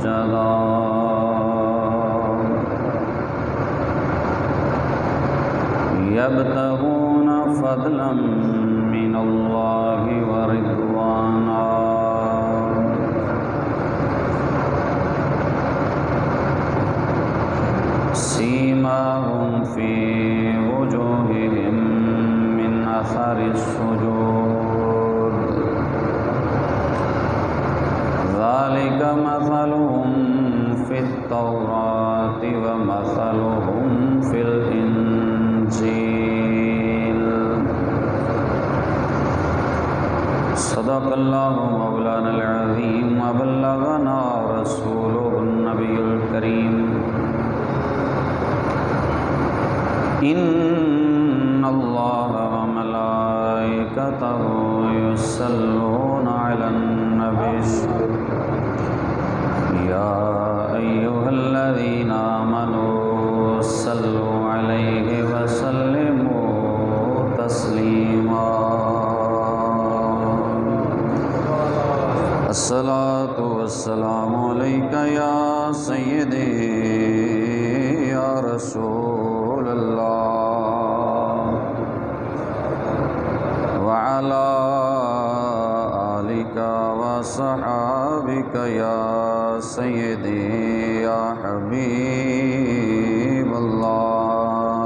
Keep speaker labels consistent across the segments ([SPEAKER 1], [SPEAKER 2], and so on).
[SPEAKER 1] سجدا يبتغون فضلا من الله ورضوانا سيماهم في وجوههم من أثر السجود ذلك مثلهم في التوراة ومثلهم في الإنجيل صدق الله مولانا العظيم وبلغنا رسوله النبي الكريم إن الله وملائكته يصلون على النبي يا أيها الذين آمنوا صلوا عليه وسلموا تسليما الصلاة والسلام عليك يا سيدي يا رسول الله وعلى آلك وصحابك يا سيدي يا حبيب الله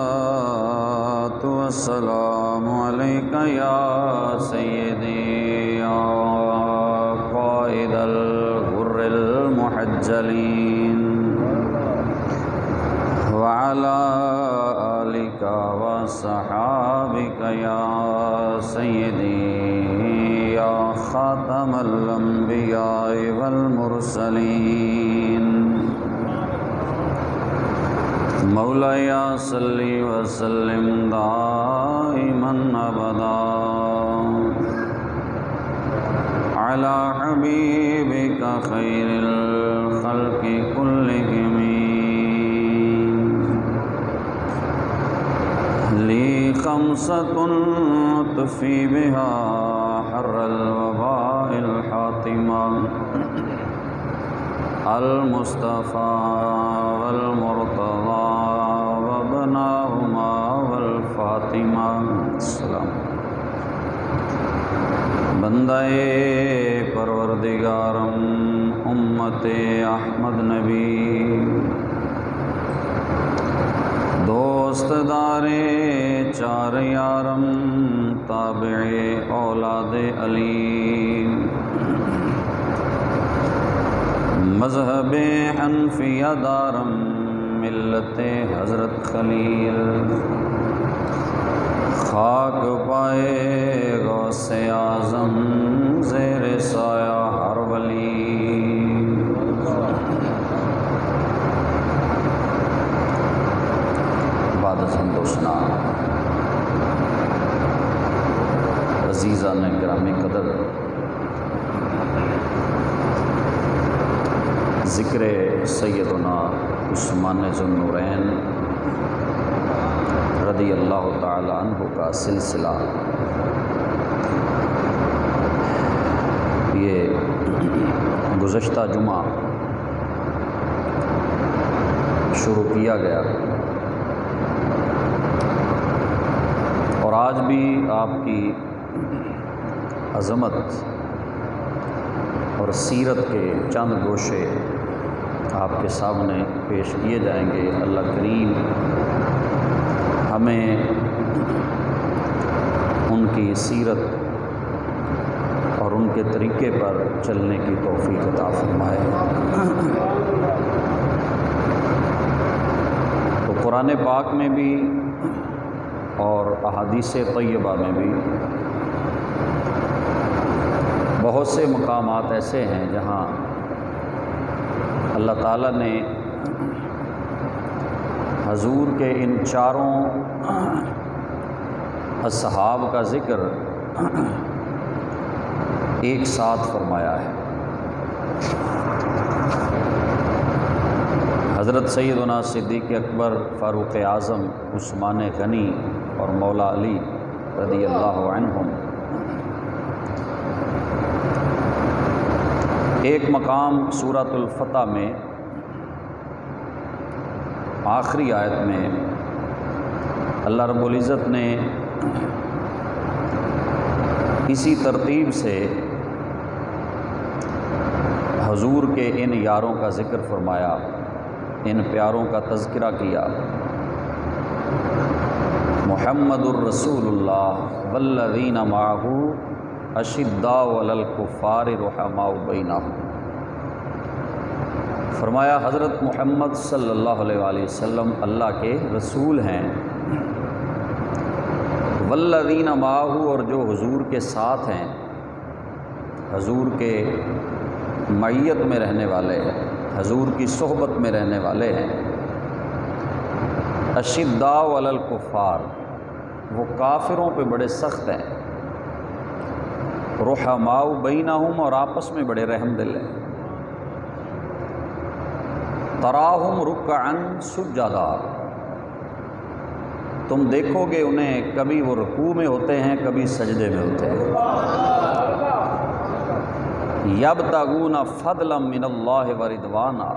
[SPEAKER 1] الصلاة والسلام عليك يا سيدي يا قائد الغر المحجلين وعلى آلك وصحابك يا سيدي يا خاتم الأنبياء والمرسلين مولاي صل وسلم دائما أبدا على حبيبك خير الخلق كلهم لي خمسة أطفي بها حر الوباء الحاطمة المصطفى والمرتضى وابناهما والفاطمة السلام بندہ پروردگارم امت احمد نبی دوست دار چار یارم تابع اولاد علی مذہب حنفیہ دارم ملت حضرت خلیل خاک پائے غوث اعظم زیر سایہ ہر ولی بعد از حمد و ثنا عزیزان گرامی قدر ذکر سیدنا عثمان ذو النورین رضی اللہ تعالی عنہ کا سلسلہ یہ گزشتہ جمعہ شروع کیا گیا اور آج بھی آپ کی عظمت اور سیرت کے چند گوشے آپ کے سامنے پیش کیے جائیں گے۔ اللہ کریم ہمیں ان کی سیرت اور ان کے طریقے پر چلنے کی توفیق عطا فرمائے۔ تو قرآن پاک میں بھی اور احادیث طیبہ میں بھی بہت سے مقامات ایسے ہیں جہاں اللہ تعالیٰ نے حضور کے ان چاروں اصحاب کا ذکر ایک ساتھ فرمایا ہے۔ حضرت سیدنا صدیق اکبر، فاروق اعظم، عثمان غنی اور مولا علی رضی اللہ عنہم ایک مقام سورۃ الفتح میں آخری آیت میں اللہ رب العزت نے اسی ترتیب سے حضور کے ان یاروں کا ذکر فرمایا، ان پیاروں کا تذکرہ کیا۔ محمد الرسول اللہ والذین معہ اشداء علی الکفار رحماء بینہم۔ فرمایا حضرت محمد صلی اللہ علیہ وآلہ وسلم اللہ کے رسول ہیں، والذین معہ، اور جو حضور کے ساتھ ہیں، حضور کے معیت میں رہنے والے ہیں، حضور کی صحبت میں رہنے والے ہیں۔ اشداء علی الکفار، وہ کافروں پہ بڑے سخت ہیں، رحماء بینہم، اور آپس میں بڑے رحم دل ہیں۔ تراہم رکعا سجدا، تم دیکھو گے انہیں کبھی وہ رکوع میں ہوتے ہیں، کبھی سجدے میں ہوتے ہیں۔ یبتغون فضلا من اللہ ورضوانا،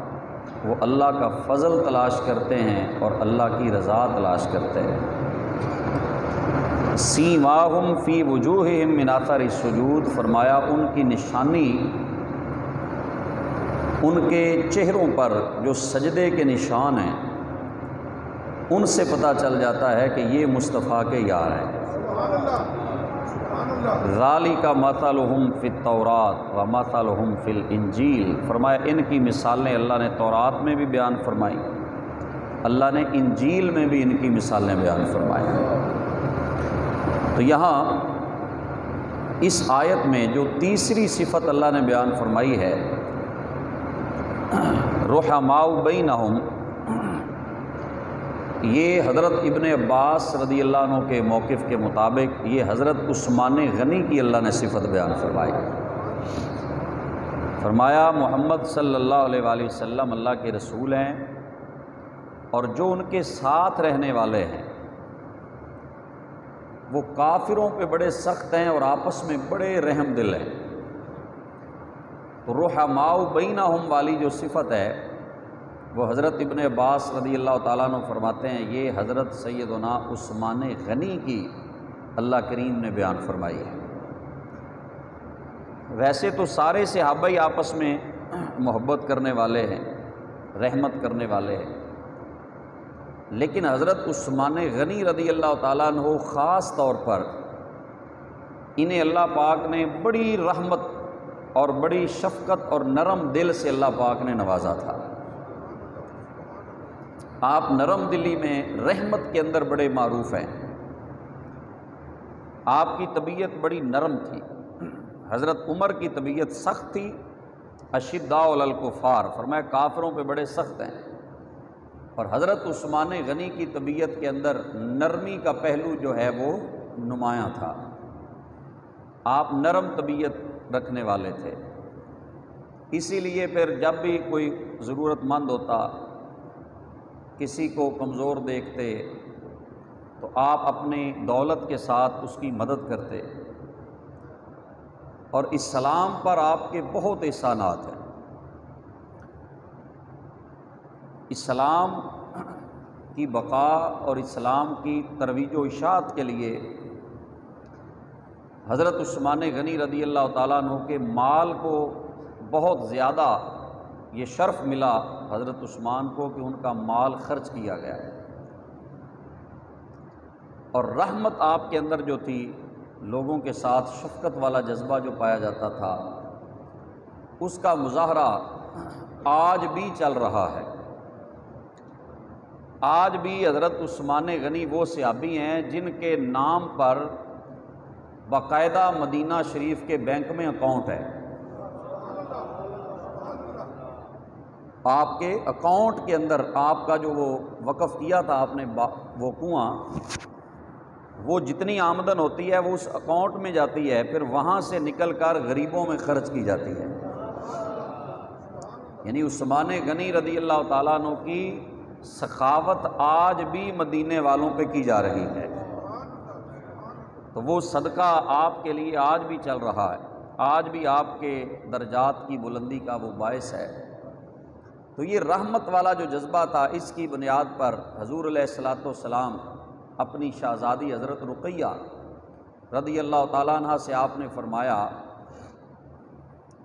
[SPEAKER 1] وہ اللہ کا فضل تلاش کرتے ہیں اور اللہ کی رضا تلاش کرتے ہیں۔ سیماہم فی وجوہہم من اثر السجود، فرمایا ان کی نشانی ان کے چہروں پر جو سجدے کے نشان ہیں ان سے پتہ چل جاتا ہے کہ یہ مصطفیٰ کے یار ہیں۔ ذالک مثلہم فی التوراۃ ومثلہم فی الانجیل، فرمایا ان کی مثالیں اللہ نے تورات میں بھی بیان فرمائی، اللہ نے انجیل میں بھی ان کی مثالیں بیان فرمائی۔ تو یہاں اس آیت میں جو تیسری صفت اللہ نے بیان فرمائی ہے، رحماء بینہم، یہ حضرت ابن عباس رضی اللہ عنہ کے موقف کے مطابق یہ حضرت عثمان غنی کی اللہ نے صفت بیان فرمائی۔ فرمایا محمد صلی اللہ علیہ وآلہ وسلم اللہ کے رسول ہیں، اور جو ان کے ساتھ رہنے والے ہیں وہ کافروں پہ بڑے سخت ہیں اور آپس میں بڑے رحم دل ہیں۔ تو رحماء بینہم والی جو صفت ہے وہ حضرت ابن عباس رضی اللہ تعالیٰ عنہ فرماتے ہیں یہ حضرت سیدنا عثمان غنی کی اللہ کریم نے بیان فرمائی ہے۔ ویسے تو سارے صحابہ ہی آپس میں محبت کرنے والے ہیں، رحمت کرنے والے ہیں، لیکن حضرت عثمان غنی رضی اللہ تعالیٰ عنہ خاص طور پر انہیں اللہ پاک نے بڑی رحمت اور بڑی شفقت اور نرم دل سے اللہ پاک نے نوازا تھا۔ آپ نرم دلی میں رحمت کے اندر بڑے معروف ہیں، آپ کی طبیعت بڑی نرم تھی۔ حضرت عمر کی طبیعت سخت تھی، اشداء علی الکفار، فرمایا کافروں پہ بڑے سخت ہیں، اور حضرت عثمان غنی کی طبیعت کے اندر نرمی کا پہلو جو ہے وہ نمایاں تھا۔ آپ نرم طبیعت رکھنے والے تھے، اسی لیے پھر جب بھی کوئی ضرورت مند ہوتا، کسی کو کمزور دیکھتے تو آپ اپنی دولت کے ساتھ اس کی مدد کرتے، اور اسلام پر آپ کے بہت احسانات ہیں۔ اسلام کی بقا اور اسلام کی ترویج و اشاعت کے لیے حضرت عثمان غنی رضی اللہ تعالیٰ عنہ کے مال کو بہت زیادہ یہ شرف ملا حضرت عثمان کو کہ ان کا مال خرچ کیا گیا ہے، اور رحمت آپ کے اندر جو تھی، لوگوں کے ساتھ شفقت والا جذبہ جو پایا جاتا تھا، اس کا مظاہرہ آج بھی چل رہا ہے۔ آج بھی حضرت عثمان غنی وہ صحابی ہیں جن کے نام پر باقاعدہ مدینہ شریف کے بینک میں اکاؤنٹ ہے۔ آپ کے اکاؤنٹ کے اندر آپ کا جو وہ وقف کیا تھا آپ نے وہ کنواں، وہ جتنی آمدن ہوتی ہے وہ اس اکاؤنٹ میں جاتی ہے، پھر وہاں سے نکل کر غریبوں میں خرچ کی جاتی ہے۔ یعنی عثمان غنی رضی اللہ تعالیٰ عنہ کی سخاوت آج بھی مدینے والوں پہ کی جا رہی ہے، تو وہ صدقہ آپ کے لیے آج بھی چل رہا ہے۔ آج بھی آپ کے درجات کی بلندی کا وہ باعث ہے۔ تو یہ رحمت والا جو جذبہ تھا، اس کی بنیاد پر حضور علیہ الصلاۃ والسلام اپنی شہزادی حضرت رقیہ رضی اللہ تعالیٰ عنہ سے آپ نے فرمایا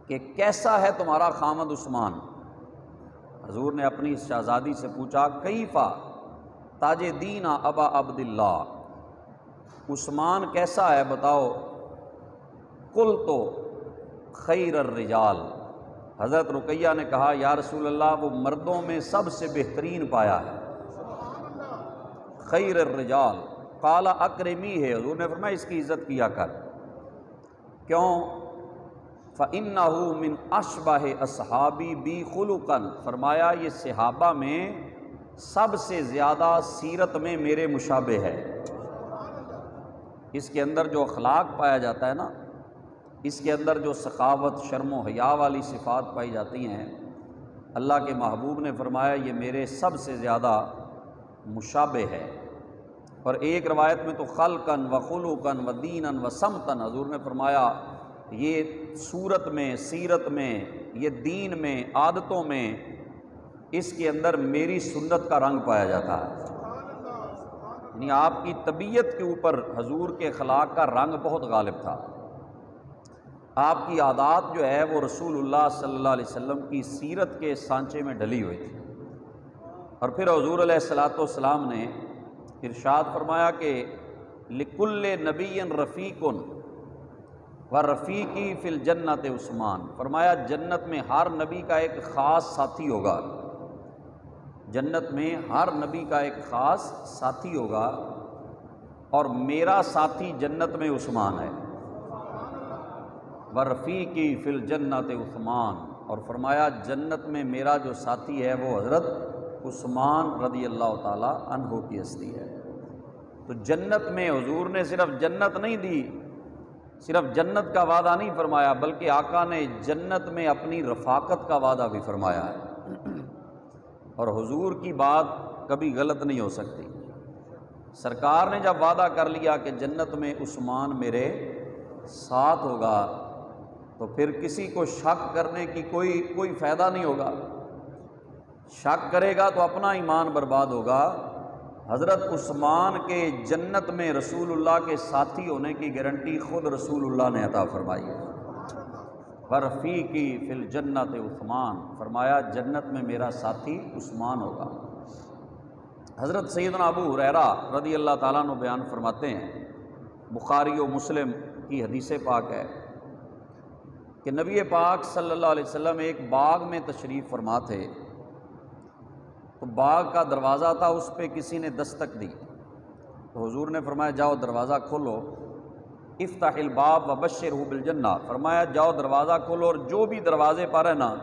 [SPEAKER 1] کہ کیسا ہے تمہارا خامد عثمان؟ حضور نے اپنی شہزادی سے پوچھا کیفا تاج دین ابا عبداللہ، عثمان کیسا ہے بتاؤ؟ قلت خیر الرجال، حضرت رقیہ نے کہا یا رسول اللہ وہ مردوں میں سب سے بہترین پایا ہے، خیر الرجال۔ قال اکرمی ہے، حضور نے فرمایا اس کی عزت کیا کر، کیوں؟ فَإِنَّهُ مِنْ أَشْبَهِ أَصْحَابِي بِي خُلُقًا، فرمایا یہ صحابہ میں سب سے زیادہ سیرت میں میرے مشابہ ہے۔ اس کے اندر جو اخلاق پایا جاتا ہے نا، اس کے اندر جو سخاوت، شرم و حیا والی صفات پائی جاتی ہیں، اللہ کے محبوب نے فرمایا یہ میرے سب سے زیادہ مشابہ ہے۔ اور ایک روایت میں تو خلقاً و خلقاً و دیناً و سمتاً، حضور نے فرمایا یہ صورت میں، سیرت میں، یہ دین میں، عادتوں میں، اس کے اندر میری سنت کا رنگ پایا جاتا ہے۔ یعنی آپ کی طبیعت کے اوپر حضور کے اخلاق کا رنگ بہت غالب تھا۔ آپ کی عادات جو ہے وہ رسول اللہ صلی اللہ علیہ وسلم کی سیرت کے سانچے میں ڈلی ہوئی تھی۔ اور پھر حضور علیہ الصلاۃ والسلام نے ارشاد فرمایا کہ لکل نبی رفیق و رفیقی فی الجنت عثمان، فرمایا جنت میں ہر نبی کا ایک خاص ساتھی ہوگا، جنت میں ہر نبی کا ایک خاص ساتھی ہوگا، اور میرا ساتھی جنت میں عثمان ہے، و رفیقی فی الجنت عثمان، اور فرمایا جنت میں میرا جو ساتھی ہے وہ حضرت عثمان رضی اللہ تعالیٰ عنہ کی ہستی ہے۔ تو جنت میں حضور نے صرف جنت نہیں دی، صرف جنت کا وعدہ نہیں فرمایا، بلکہ آقا نے جنت میں اپنی رفاقت کا وعدہ بھی فرمایا ہے۔ اور حضور کی بات کبھی غلط نہیں ہو سکتی۔ سرکار نے جب وعدہ کر لیا کہ جنت میں عثمان میرے ساتھ ہوگا، تو پھر کسی کو شک کرنے کی کوئی فائدہ نہیں ہوگا۔ شک کرے گا تو اپنا ایمان برباد ہوگا۔ حضرت عثمان کے جنت میں رسول اللہ کے ساتھی ہونے کی گارنٹی خود رسول اللہ نے عطا فرمائی ہے۔ وَرَفِيقِي فِي الْجَنَّةِ عثمان، فرمایا جنت میں میرا ساتھی عثمان ہوگا۔ حضرت سیدنا ابو ہریرہ رضی اللہ تعالیٰ عنہ بیان فرماتے ہیں، بخاری و مسلم کی حدیث پاک ہے کہ نبی پاک صلی اللہ علیہ وسلم ایک باغ میں تشریف فرما تھے، تو باغ کا دروازہ تھا، اس پہ کسی نے دستک دی، تو حضور نے فرمایا جاؤ دروازہ کھولو، افتح الباب وبشرہ بالجنہ، فرمایا جاؤ دروازہ کھولو اور جو بھی دروازے پر ہے نا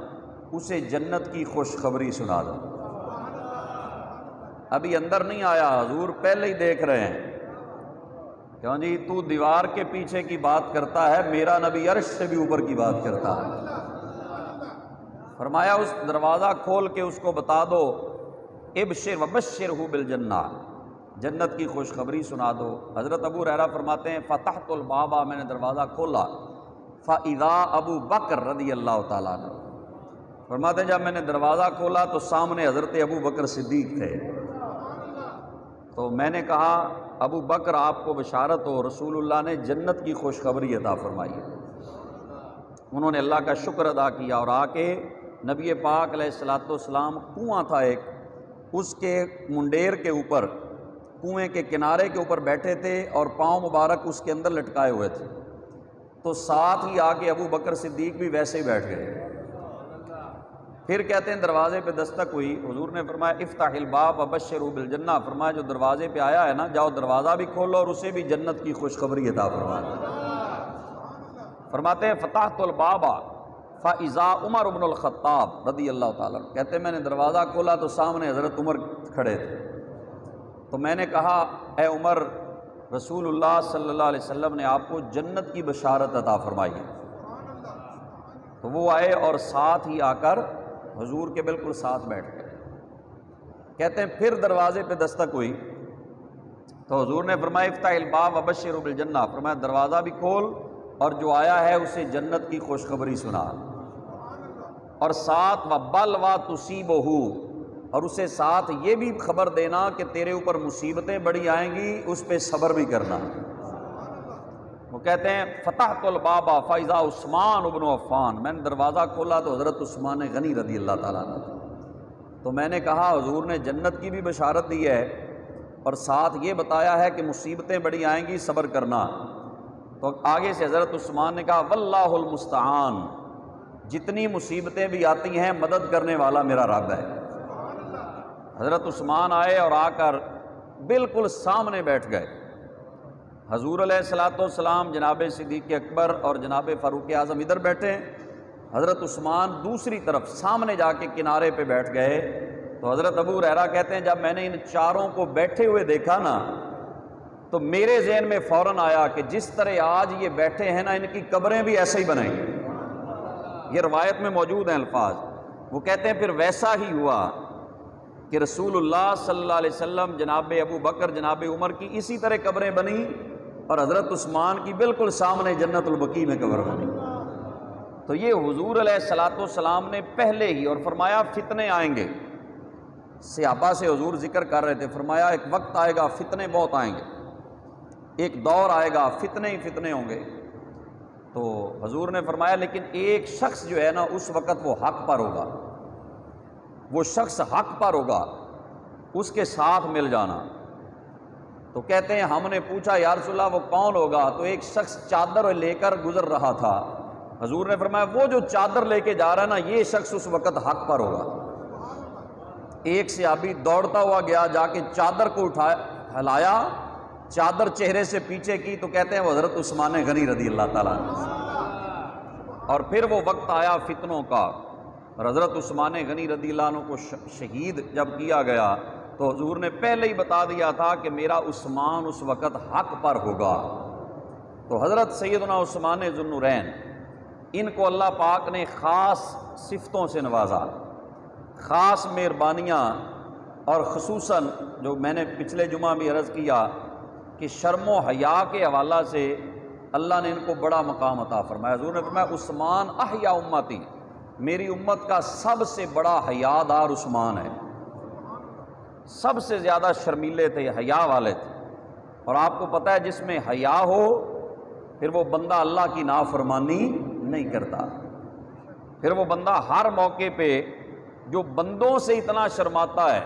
[SPEAKER 1] اسے جنت کی خوشخبری سنا دو۔ ابھی اندر نہیں آیا، حضور پہلے ہی دیکھ رہے ہیں، کیوں جی تو دیوار کے پیچھے کی بات کرتا ہے، میرا نبی عرش سے بھی اوپر کی بات کرتا ہے۔ فرمایا اس دروازہ کھول کے اس کو بتا دو، ابشر وبشرہ بالجنہ، جنت کی خوشخبری سنا دو۔ حضرت ابو ہریرہ فرماتے ہیں فتحت الباب، میں نے دروازہ کھولا، فاذا ابو بکر رضی اللہ تعالیٰ عنہ، فرماتے ہیں جب میں نے دروازہ کھولا تو سامنے حضرت ابو بکر صدیق تھے، تو میں نے کہا ابو بکر آپ کو بشارت ہو، رسول اللہ نے جنت کی خوشخبری عطا فرمائی ہے۔ انہوں نے اللہ کا شکر ادا کیا اور آ کے نبی پاک علیہ الصلوۃ والسلام، کنواں تھا ایک، اس کے منڈیر کے اوپر، کنویں کے کنارے کے اوپر بیٹھے تھے اور پاؤں مبارک اس کے اندر لٹکائے ہوئے تھے، تو ساتھ ہی آ کے ابو بکر صدیق بھی ویسے ہی بیٹھ گئے۔ پھر کہتے ہیں دروازے پہ دستک ہوئی، حضور نے فرمایا افتح الباب وبشرہ بالجنہ، فرمایا جو دروازے پہ آیا ہے نا جاؤ دروازہ بھی کھولو اور اسے بھی جنت کی خوشخبری عطا فرما دو۔ فرماتے ہیں فتحت الباب فاذا عمر بن الخطاب رضی اللہ تعالیٰ، کہتے ہیں میں نے دروازہ کھولا تو سامنے حضرت عمر کھڑے تھے، تو میں نے کہا اے عمر، رسول اللہ صلی اللہ علیہ وسلم نے آپ کو جنت کی بشارت عطا فرمائی ہے۔ تو وہ آئے اور ساتھ ہی آ کر حضور کے بالکل ساتھ بیٹھ گئے۔ کہتے ہیں پھر دروازے پہ دستک ہوئی تو حضور نے فرمایا افتح الباب وبشرہ بالجنہ، فرمایا دروازہ بھی کھول اور جو آیا ہے اسے جنت کی خوشخبری سنا، اور ساتھ وَبَلْوَا تُصِيبُهُ، اور اسے ساتھ یہ بھی خبر دینا کہ تیرے اوپر مصیبتیں بڑی آئیں گی، اس پہ صبر بھی کرنا۔ وہ کہتے ہیں فتحت الباب فاذا عثمان ابن عفان، میں نے دروازہ کھولا تو حضرت عثمان غنی رضی اللہ تعالیٰ عنہ، تو میں نے کہا حضور نے جنت کی بھی بشارت دی ہے اور ساتھ یہ بتایا ہے کہ مصیبتیں بڑی آئیں گی، صبر کرنا۔ تو آگے سے حضرت عثمان نے کہا واللہ المستعان، جتنی مصیبتیں بھی آتی ہیں مدد کرنے والا میرا رب ہے۔ حضرت عثمان آئے اور آ کر بالکل سامنے بیٹھ گئے۔ حضور علیہ الصلوۃ والسلام، جناب صدیق اکبر اور جناب فاروق اعظم ادھر بیٹھے ہیں، حضرت عثمان دوسری طرف سامنے جا کے کنارے پہ بیٹھ گئے۔ تو حضرت ابو ہریرہ کہتے ہیں جب میں نے ان چاروں کو بیٹھے ہوئے دیکھا نا تو میرے ذہن میں فوراً آیا کہ جس طرح آج یہ بیٹھے ہیں نا، ان کی قبریں بھی ایسے ہی بنائیں گے۔ یہ روایت میں موجود ہیں الفاظ۔ وہ کہتے ہیں پھر ویسا ہی ہوا کہ رسول اللہ صلی اللہ علیہ وسلم، جناب ابو بکر، جناب عمر کی اسی طرح قبریں بنی اور حضرت عثمان کی بالکل سامنے جنت البقیع میں قبر بنی۔ تو یہ حضور علیہ الصلوۃ والسلام نے پہلے ہی، اور فرمایا فتنے آئیں گے۔ صحابہ سے حضور ذکر کر رہے تھے، فرمایا ایک وقت آئے گا فتنے بہت آئیں گے، ایک دور آئے گا فتنے ہی فتنے ہوں گے۔ تو حضور نے فرمایا لیکن ایک شخص جو ہے نا اس وقت وہ حق پر ہوگا، وہ شخص حق پر ہوگا، اس کے ساتھ مل جانا۔ تو کہتے ہیں ہم نے پوچھا یا رسول اللہ وہ کون ہوگا؟ تو ایک شخص چادر لے کر گزر رہا تھا۔ حضور نے فرمایا وہ جو چادر لے کے جا رہا ہے نا یہ شخص اس وقت حق پر ہوگا۔ ایک صحابی دوڑتا ہوا گیا، جا کے چادر کو اٹھایا، ہلایا، چادر چہرے سے پیچھے کی، تو کہتے ہیں وہ حضرت عثمان غنی رضی اللہ تعالیٰ عنہ۔ اور پھر وہ وقت آیا فتنوں کا، اور حضرت عثمان غنی رضی اللہ عنہ کو شہید جب کیا گیا تو حضور نے پہلے ہی بتا دیا تھا کہ میرا عثمان اس وقت حق پر ہوگا۔ تو حضرت سیدنا عثمان ذو النورین، ان کو اللہ پاک نے خاص صفتوں سے نوازا، خاص مہربانیاں، اور خصوصاً جو میں نے پچھلے جمعہ بھی عرض کیا کہ شرم و حیا کے حوالہ سے اللہ نے ان کو بڑا مقام عطا فرمایا۔ حضور نے فرمایا عثمان احیا امتی، میری امت کا سب سے بڑا حیا دار عثمان ہے، سب سے زیادہ شرمیلے تھے، حیا والے تھے۔ اور آپ کو پتہ ہے جس میں حیا ہو پھر وہ بندہ اللہ کی نافرمانی نہیں کرتا، پھر وہ بندہ ہر موقع پہ جو بندوں سے اتنا شرماتا ہے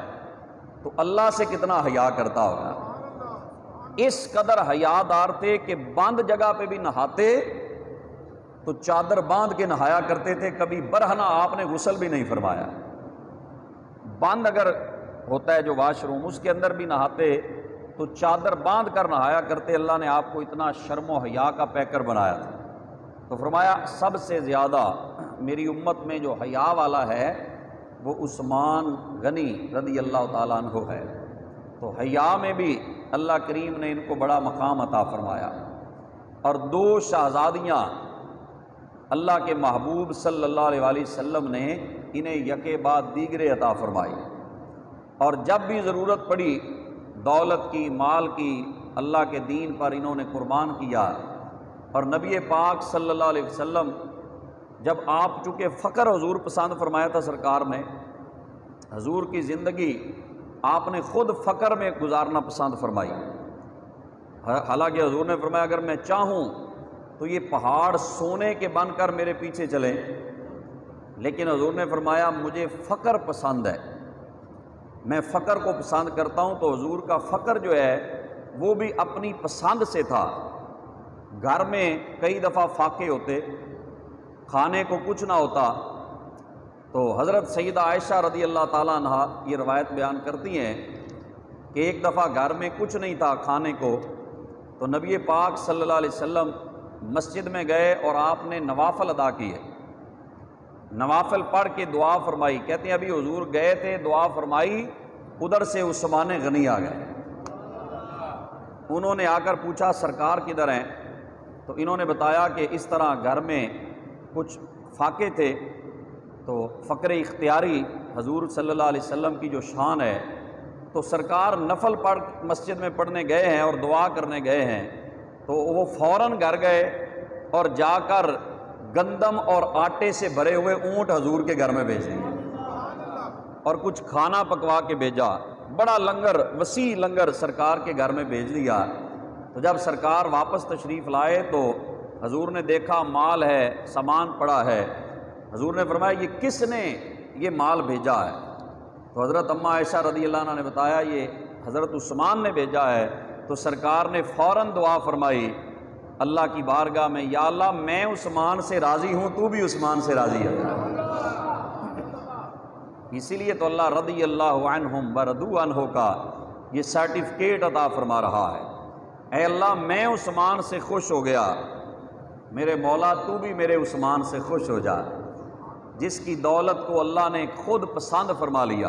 [SPEAKER 1] تو اللہ سے کتنا حیا کرتا ہوگا۔ اس قدر حیا دار تھے کہ بند جگہ پہ بھی نہاتے تو چادر باندھ کے نہایا کرتے تھے، کبھی برہنہ آپ نے غسل بھی نہیں فرمایا۔ بند اگر ہوتا ہے جو واش روم اس کے اندر بھی نہاتے تو چادر باندھ کر نہایا کرتے۔ اللہ نے آپ کو اتنا شرم و حیا کا پیکر بنایا تھا۔ تو فرمایا سب سے زیادہ میری امت میں جو حیا والا ہے وہ عثمان غنی رضی اللہ تعالیٰ عنہ ہے۔ تو حیا میں بھی اللہ کریم نے ان کو بڑا مقام عطا فرمایا۔ اور دو شہزادیاں اللہ کے محبوب صلی اللہ علیہ وآلہ وسلم نے انہیں یکے بعد دیگرے عطا فرمائی، اور جب بھی ضرورت پڑی دولت کی، مال کی، اللہ کے دین پر انہوں نے قربان کیا۔ اور نبی پاک صلی اللہ علیہ وسلم جب آپ چونکہ فقر حضور پسند فرمایا تھا سرکار نے، حضور کی زندگی آپ نے خود فقر میں گزارنا پسند فرمائی۔ حالانکہ حضور نے فرمایا اگر میں چاہوں تو یہ پہاڑ سونے کے بن کر میرے پیچھے چلیں، لیکن حضور نے فرمایا مجھے فقر پسند ہے، میں فقر کو پسند کرتا ہوں۔ تو حضور کا فقر جو ہے وہ بھی اپنی پسند سے تھا۔ گھر میں کئی دفعہ فاقے ہوتے، کھانے کو کچھ نہ ہوتا، تو حضرت سیدہ عائشہ رضی اللہ تعالیٰ عنہ یہ روایت بیان کرتی ہیں کہ ایک دفعہ گھر میں کچھ نہیں تھا کھانے کو، تو نبی پاک صلی اللہ علیہ وسلم مسجد میں گئے اور آپ نے نوافل ادا کیے، نوافل پڑھ کے دعا فرمائی۔ کہتے ہیں ابھی حضور گئے تھے، دعا فرمائی، ادھر سے عثمان غنی آ گئے۔ انہوں نے آ کر پوچھا سرکار کدھر ہیں؟ تو انہوں نے بتایا کہ اس طرح گھر میں کچھ فاقے تھے، تو فقر اختیاری حضور صلی اللہ علیہ وسلم کی جو شان ہے، تو سرکار نفل پڑھ مسجد میں پڑھنے گئے ہیں اور دعا کرنے گئے ہیں، تو وہ فوراً گھر گئے اور جا کر گندم اور آٹے سے بھرے ہوئے اونٹ حضور کے گھر میں بھیج دیے اور کچھ کھانا پکوا کے بھیجا، بڑا لنگر، وسیع لنگر سرکار کے گھر میں بھیج دیا۔ تو جب سرکار واپس تشریف لائے تو حضور نے دیکھا مال ہے، سامان پڑا ہے۔ حضور نے فرمایا یہ کس نے یہ مال بھیجا ہے؟ تو حضرت اماں عائشہ رضی اللہ عنہ نے بتایا یہ حضرت عثمان نے بھیجا ہے۔ تو سرکار نے فوراً دعا فرمائی اللہ کی بارگاہ میں، یا اللہ میں عثمان سے راضی ہوں، تو بھی عثمان سے راضی ہے۔ اسی لیے تو اللہ رضی اللہ عنہم ورضوا عنہ کا یہ سرٹیفکیٹ عطا فرما رہا ہے، اے اللہ میں عثمان سے خوش ہو گیا، میرے مولا تو بھی میرے عثمان سے خوش ہو جا۔ جس کی دولت کو اللہ نے خود پسند فرما لیا،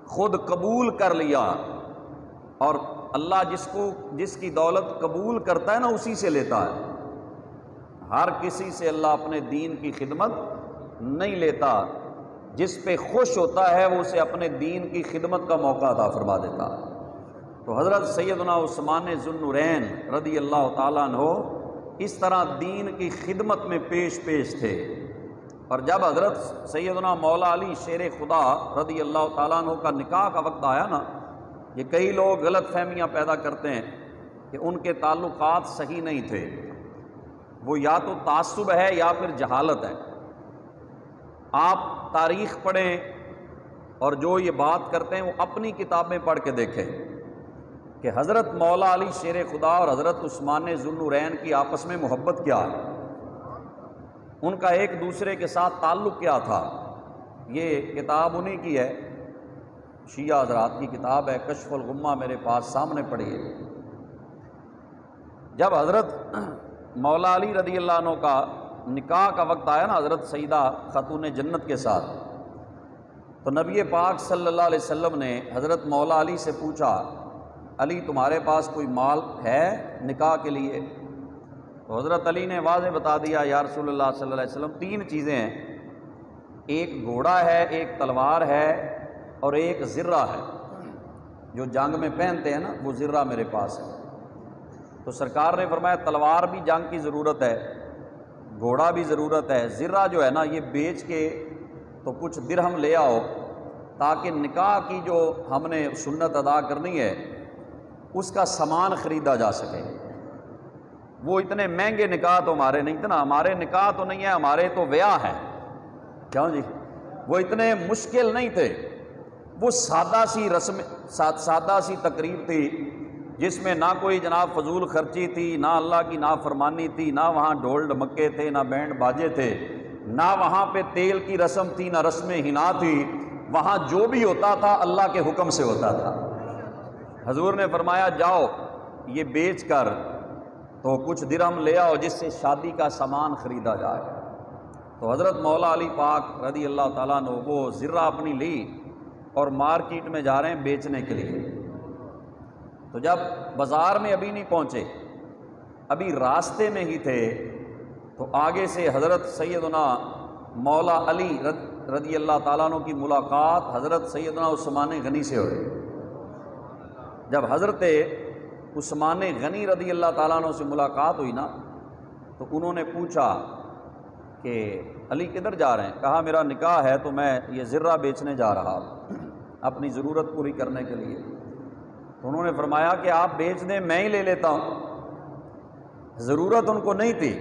[SPEAKER 1] خود قبول کر لیا، اور اللہ جس کی دولت قبول کرتا ہے نا اسی سے لیتا ہے۔ ہر کسی سے اللہ اپنے دین کی خدمت نہیں لیتا، جس پہ خوش ہوتا ہے وہ اسے اپنے دین کی خدمت کا موقع عطا فرما دیتا ہے۔ تو حضرت سیدنا عثمان ذو النورین رضی اللہ تعالیٰ عنہ اس طرح دین کی خدمت میں پیش تھے۔ اور جب حضرت سیدنا مولا علی شیر خدا رضی اللہ تعالیٰ عنہ کا نکاح کا وقت آیا نا، یہ کئی لوگ غلط فہمیاں پیدا کرتے ہیں کہ ان کے تعلقات صحیح نہیں تھے، وہ یا تو تعصب ہے یا پھر جہالت ہے۔ آپ تاریخ پڑھیں اور جو یہ بات کرتے ہیں وہ اپنی کتابیں پڑھ کے دیکھیں کہ حضرت مولا علی شیر خدا اور حضرت عثمان ذو النورین کی آپس میں محبت کیا ہے، ان کا ایک دوسرے کے ساتھ تعلق کیا تھا۔ یہ کتاب انہی کی ہے، شیعہ حضرات کی کتاب ہے، کشف الغمہ میرے پاس سامنے پڑھی ہے۔ جب حضرت مولا علی رضی اللہ عنہ کا نکاح کا وقت آیا نا حضرت سیدہ خاتون جنت کے ساتھ، تو نبی پاک صلی اللہ علیہ وسلم نے حضرت مولا علی سے پوچھا علی تمہارے پاس کوئی مال ہے نکاح کے لیے؟ تو حضرت علی نے واضح بتا دیا یا رسول اللہ صلی اللہ علیہ وسلم 3 چیزیں ہیں، ایک گھوڑا ہے، ایک تلوار ہے، اور ایک زرہ ہے، جو جنگ میں پہنتے ہیں نا وہ زرہ میرے پاس ہے۔ تو سرکار نے فرمایا تلوار بھی جنگ کی ضرورت ہے، گھوڑا بھی ضرورت ہے، زرہ جو ہے نا یہ بیچ کے تو کچھ درہم لے آؤ تاکہ نکاح کی جو ہم نے سنت ادا کرنی ہے اس کا سامان خریدا جا سکے۔ وہ اتنے مہنگے نکاح تو ہمارے نہیں تھے نا، ہمارے نکاح تو نہیں ہے، ہمارے تو بیاہ ہے، کیوں جی؟ وہ اتنے مشکل نہیں تھے، وہ سادہ سی تقریب تھی جس میں نہ کوئی جناب فضول خرچی تھی، نہ اللہ کی نافرمانی تھی، نہ وہاں ڈھول ڈھمکے تھے، نہ بینڈ باجے تھے، نہ وہاں پہ تیل کی رسم تھی، نہ رسم حنا تھی۔ وہاں جو بھی ہوتا تھا اللہ کے حکم سے ہوتا تھا۔ حضور نے فرمایا جاؤ یہ بیچ کر تو کچھ درہم لے آؤ جس سے شادی کا سامان خریدا جائے۔ تو حضرت مولا علی پاک رضی اللہ تعالیٰ نے وہ زرہ اپنی لی اور مارکیٹ میں جا رہے ہیں بیچنے کے لیے۔ تو جب بازار میں ابھی نہیں پہنچے، ابھی راستے میں ہی تھے، تو آگے سے حضرت سیدنا مولا علی رضی اللہ تعالیٰ عنہ کی ملاقات حضرت سیدنا عثمان غنی سے ہوئی۔ جب حضرت عثمان غنی رضی اللہ تعالیٰ عنہ سے ملاقات ہوئی نا تو انہوں نے پوچھا کہ علی کدھر جا رہے ہیں؟ کہا میرا نکاح ہے تو میں یہ زرہ بیچنے جا رہا ہوں اپنی ضرورت پوری کرنے کے لیے۔ تو انہوں نے فرمایا کہ آپ بیچ دیں میں ہی لے لیتا ہوں۔ ضرورت ان کو نہیں تھی،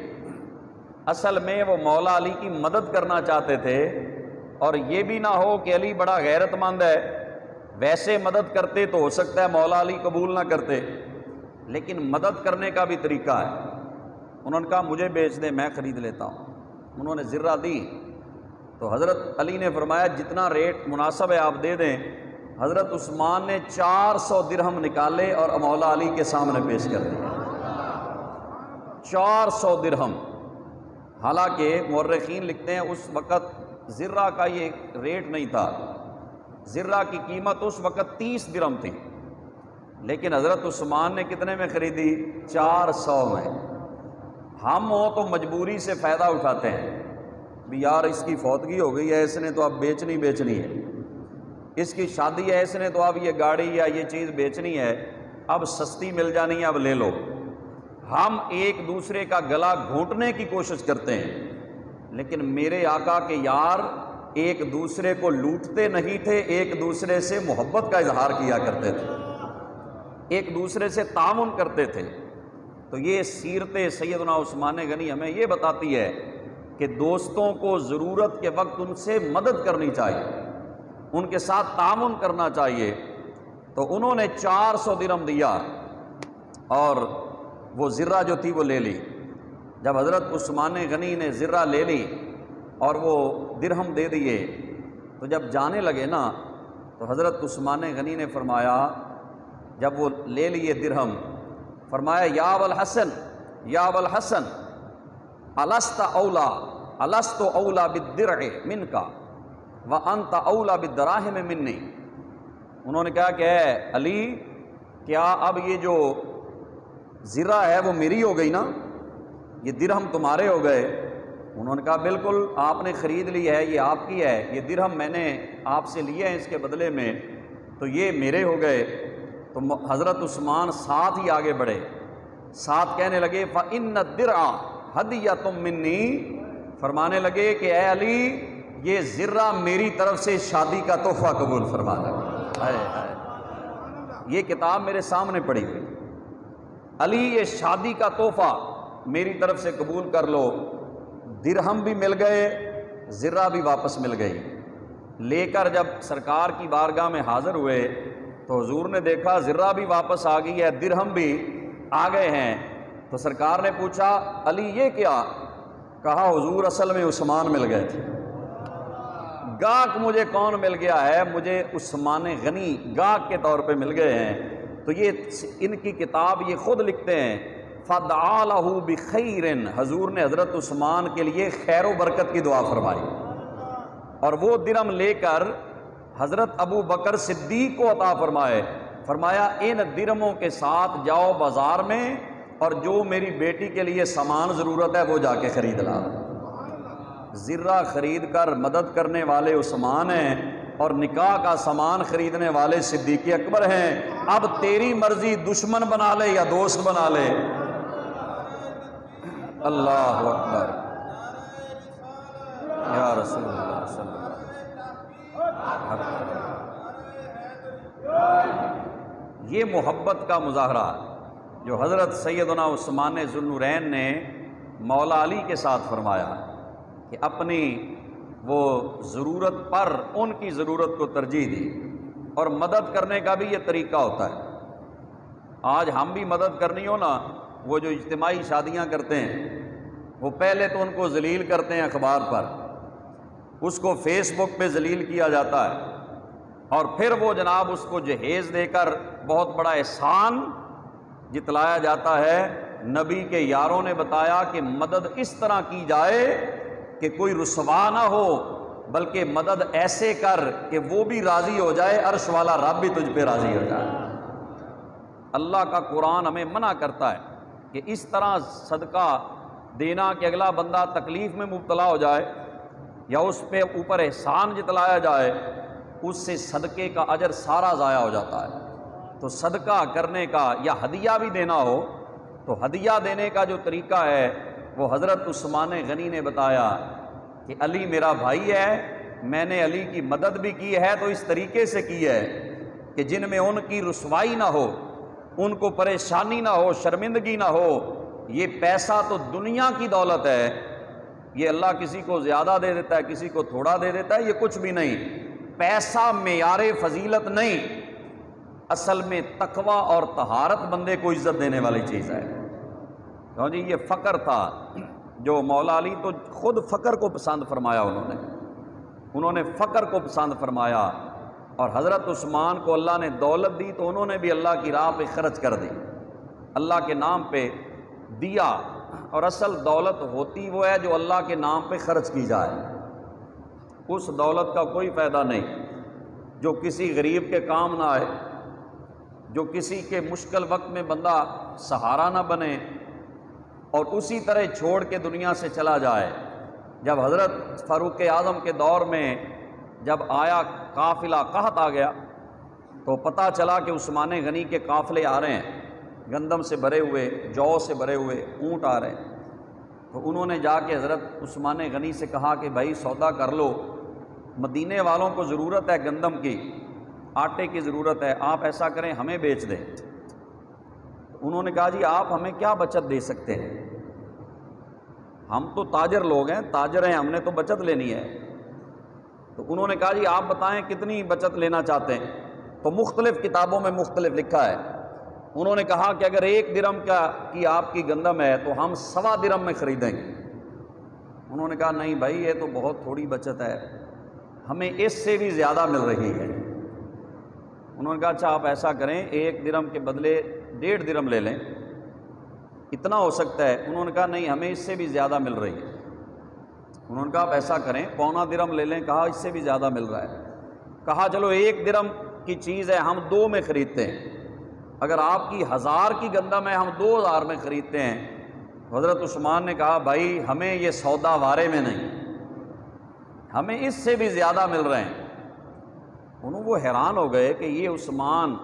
[SPEAKER 1] اصل میں وہ مولا علی کی مدد کرنا چاہتے تھے، اور یہ بھی نہ ہو کہ علی بڑا غیرت مند ہے، ویسے مدد کرتے تو ہو سکتا ہے مولا علی قبول نہ کرتے، لیکن مدد کرنے کا بھی طریقہ ہے۔ انہوں نے کہا مجھے بیچ دیں میں خرید لیتا ہوں۔ انہوں نے زرہ دی تو حضرت علی نے فرمایا جتنا ریٹ مناسب ہے آپ دے دیں۔ حضرت عثمان نے 400 درہم نکالے اور مولا علی کے سامنے پیش کر دیا۔ 400 درہم، حالانکہ مورخین لکھتے ہیں اس وقت زرہ کا یہ ریٹ نہیں تھا، زرہ کی قیمت اس وقت 30 درہم تھی، لیکن حضرت عثمان نے کتنے میں خریدی؟ 400 میں۔ ہم ہوں تو مجبوری سے فائدہ اٹھاتے ہیں بھی یار اس کی فوتگی ہو گئی ہے، اس نے تو اب بیچنی ہے، اس کی شادی ہے، اس نے تو اب یہ گاڑی یا یہ چیز بیچنی ہے، اب سستی مل جانی ہے، اب لے لو۔ ہم ایک دوسرے کا گلا گھونٹنے کی کوشش کرتے ہیں، لیکن میرے آقا کے یار ایک دوسرے کو لوٹتے نہیں تھے، ایک دوسرے سے محبت کا اظہار کیا کرتے تھے، ایک دوسرے سے تعاون کرتے تھے۔ تو یہ سیرت سیدنا عثمان غنی ہمیں یہ بتاتی ہے کہ دوستوں کو ضرورت کے وقت ان سے مدد کرنی چاہیے، ان کے ساتھ تعاون کرنا چاہیے۔ تو انہوں نے 400 درہم دیا اور وہ زرہ جو تھی وہ لے لی۔ جب حضرت عثمان غنی نے زرہ لے لی اور وہ درہم دے دیے، تو جب جانے لگے نا تو حضرت عثمان غنی نے فرمایا، جب وہ لے لیے درہم، فرمایا یا ابوالحسن، یا ابوالحسن الست اولا بالدرع منک وانت اولا بالدراہم منی۔ انہوں نے کہا کہ اے علی، کیا اب یہ جو زرہ ہے وہ میری ہو گئی نا، یہ درہم تمہارے ہو گئے؟ انہوں نے کہا بالکل، آپ نے خرید لی ہے، یہ آپ کی ہے، یہ درہم میں نے آپ سے لیے ہیں اس کے بدلے میں، تو یہ میرے ہو گئے۔ تو حضرت عثمان ساتھ ہی آگے بڑھے، ساتھ کہنے لگے فَإِنَّ الدِّرْعَ هَدِيَّةٌ مِّنِّي، فرمانے لگے کہ اے علی، یہ زرہ میری طرف سے شادی کا تحفہ قبول فرما لگا۔ یہ کتاب میرے سامنے پڑی ہوئی، علی یہ شادی کا تحفہ میری طرف سے قبول کر لو۔ درہم بھی مل گئے، زرہ بھی واپس مل گئی۔ لے کر جب سرکار کی بارگاہ میں حاضر ہوئے تو حضور نے دیکھا زرہ بھی واپس آ گئی ہے، درہم بھی آ گئے ہیں۔ تو سرکار نے پوچھا علی یہ کیا؟ کہا حضور اصل میں عثمان مل گئے تھے، گاہک مجھے کون مل گیا ہے؟ مجھے عثمان غنی گاہک کے طور پہ مل گئے ہیں۔ تو یہ ان کی کتاب یہ خود لکھتے ہیں فَدْعَا لَهُ بِخَيْرٍ، حضور نے حضرت عثمان کے لیے خیر و برکت کی دعا فرمائی، اور وہ درہم لے کر حضرت ابو بکر صدیق کو عطا فرمائے، فرمایا ان درہموں کے ساتھ جاؤ بازار میں اور جو میری بیٹی کے لیے سامان ضرورت ہے وہ جا کے خرید لا۔ زرہ خرید کر مدد کرنے والے عثمان ہیں اور نکاح کا سامان خریدنے والے صدیق اکبر ہیں۔ اب تیری مرضی، دشمن بنا لے یا دوست بنا لے۔ اللہ اکبر، یا رسول اللہ صلی اللہ علیہ وسلم۔ یہ محبت کا مظاہرہ جو حضرت سیدنا عثمان ذوالنورین نے مولا علی کے ساتھ فرمایا کہ اپنی وہ ضرورت پر ان کی ضرورت کو ترجیح دی، اور مدد کرنے کا بھی یہ طریقہ ہوتا ہے۔ آج ہم بھی مدد کرنی ہو نا، وہ جو اجتماعی شادیاں کرتے ہیں وہ پہلے تو ان کو ذلیل کرتے ہیں اخبار پر، اس کو فیس بک پہ ذلیل کیا جاتا ہے، اور پھر وہ جناب اس کو جہیز دے کر بہت بڑا احسان جتلایا جاتا ہے۔ نبی کے یاروں نے بتایا کہ مدد اس طرح کی جائے کہ کوئی رسوا نہ ہو، بلکہ مدد ایسے کر کہ وہ بھی راضی ہو جائے، عرش والا رب بھی تجھ پہ راضی ہو جائے۔ اللہ کا قرآن ہمیں منع کرتا ہے کہ اس طرح صدقہ دینا کہ اگلا بندہ تکلیف میں مبتلا ہو جائے یا اس پہ اوپر احسان جتلایا جائے، اس سے صدقے کا اجر سارا ضائع ہو جاتا ہے۔ تو صدقہ کرنے کا یا ہدیہ بھی دینا ہو تو ہدیہ دینے کا جو طریقہ ہے وہ حضرت عثمان غنی نے بتایا کہ علی میرا بھائی ہے، میں نے علی کی مدد بھی کی ہے تو اس طریقے سے کی ہے کہ جن میں ان کی رسوائی نہ ہو، ان کو پریشانی نہ ہو، شرمندگی نہ ہو۔ یہ پیسہ تو دنیا کی دولت ہے، یہ اللہ کسی کو زیادہ دے دیتا ہے، کسی کو تھوڑا دے دیتا ہے، یہ کچھ بھی نہیں۔ پیسہ معیار فضیلت نہیں، اصل میں تقوی اور طہارت بندے کو عزت دینے والی چیز ہے۔ کیوں جی، یہ فقر تھا جو مولا علی تو خود فقر کو پسند فرمایا، انہوں نے فقر کو پسند فرمایا، اور حضرت عثمان کو اللہ نے دولت دی تو انہوں نے بھی اللہ کی راہ پہ خرچ کر دی، اللہ کے نام پہ دیا۔ اور اصل دولت ہوتی وہ ہے جو اللہ کے نام پہ خرچ کی جائے، اس دولت کا کوئی فائدہ نہیں جو کسی غریب کے کام نہ آئے، جو کسی کے مشکل وقت میں بندہ سہارا نہ بنے اور اسی طرح چھوڑ کے دنیا سے چلا جائے۔ جب حضرت فاروق اعظم کے دور میں جب آیا قافلہ قحط آ گیا تو پتہ چلا کہ عثمان غنی کے قافلے آ رہے ہیں، گندم سے بھرے ہوئے، جو سے بھرے ہوئے اونٹ آ رہے ہیں۔ تو انہوں نے جا کے حضرت عثمان غنی سے کہا کہ بھائی سودا کر لو، مدینے والوں کو ضرورت ہے گندم کی، آٹے کی ضرورت ہے، آپ ایسا کریں ہمیں بیچ دیں۔ انہوں نے کہا جی آپ ہمیں کیا بچت دے سکتے ہیں، ہم تو تاجر لوگ ہیں، تاجر ہیں، ہم نے تو بچت لینی ہے۔ تو انہوں نے کہا جی آپ بتائیں کتنی بچت لینا چاہتے ہیں۔ تو مختلف کتابوں میں مختلف لکھا ہے۔ انہوں نے کہا کہ اگر 1 درہم کی آپ کی گندم ہے تو ہم 1.25 درہم میں خریدیں گے۔ انہوں نے کہا نہیں بھائی یہ تو بہت تھوڑی بچت ہے، ہمیں اس سے بھی زیادہ مل رہی ہے۔ انہوں نے کہا اچھا آپ ایسا کریں 1 درہم کے بدلے 1.5 درہم لے لیں، اتنا ہو سکتا ہے؟ انہوں نے کہا نہیں ہمیں اس سے بھی زیادہ مل رہی ہے۔ انہوں نے کہا آپ ایسا کریں 0.25 درہم لے لیں، کہا اس سے بھی زیادہ مل رہا ہے۔ کہا چلو 1 درہم کی چیز ہے ہم 2 میں خریدتے ہیں، اگر آپ کی 1000 کی گندم ہے ہم 2000 میں خریدتے ہیں۔ حضرت عثمان نے کہا بھائی ہمیں یہ سودا وارے میں نہیں، ہمیں اس سے بھی زیادہ مل رہے ہیں۔ وہ حیران ہو گئے کہ یہ عثمان